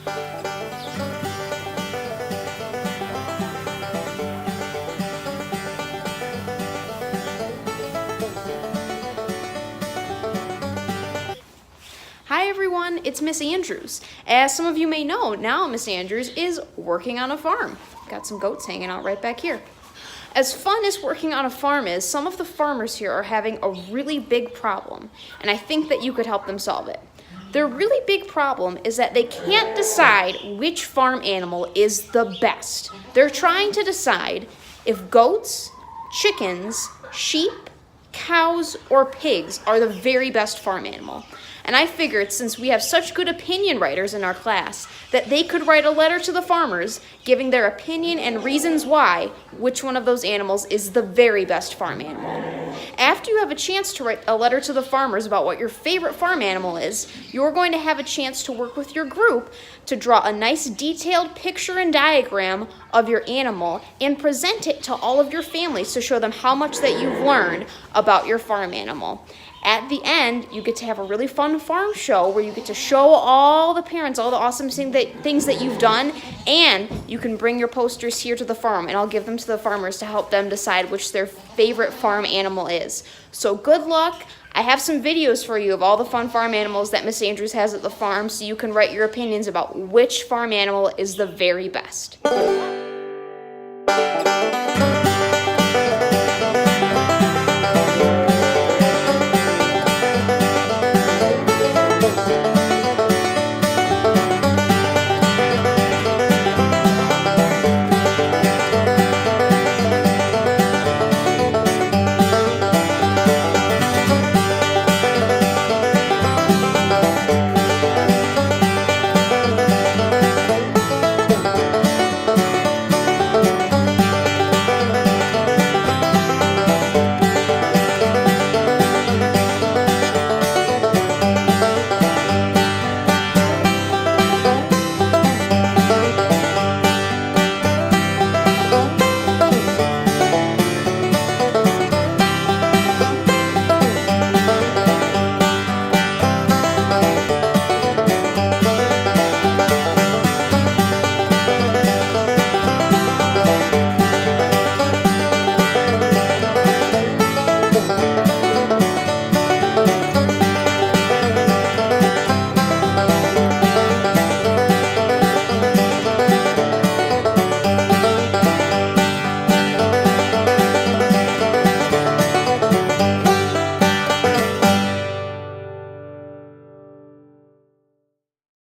Hi everyone, it's Miss Andrews. As some of you may know, now Miss Andrews is working on a farm. Got some goats hanging out right back here. As fun as working on a farm is, some of the farmers here are having a really big problem, and I think that you could help them solve it. Their really big problem is that they can't decide which farm animal is the best. They're trying to decide if goats, chickens, sheep, cows, or pigs are the very best farm animal. And I figured, since we have such good opinion writers in our class, that they could write a letter to the farmers giving their opinion and reasons why which one of those animals is the very best farm animal. After you have a chance to write a letter to the farmers about what your favorite farm animal is, you're going to have a chance to work with your group to draw a nice detailed picture and diagram of your animal and present it to all of your families to show them how much that you've learned about your farm animal. At the end, you get to have a really fun farm show where you get to show all the parents all the awesome things that you've done, and you can bring your posters here to the farm, and I'll give them to the farmers to help them decide which their favorite farm animal is. So good luck. I have some videos for you of all the fun farm animals that Miss Andrews has at the farm, so you can write your opinions about which farm animal is the very best.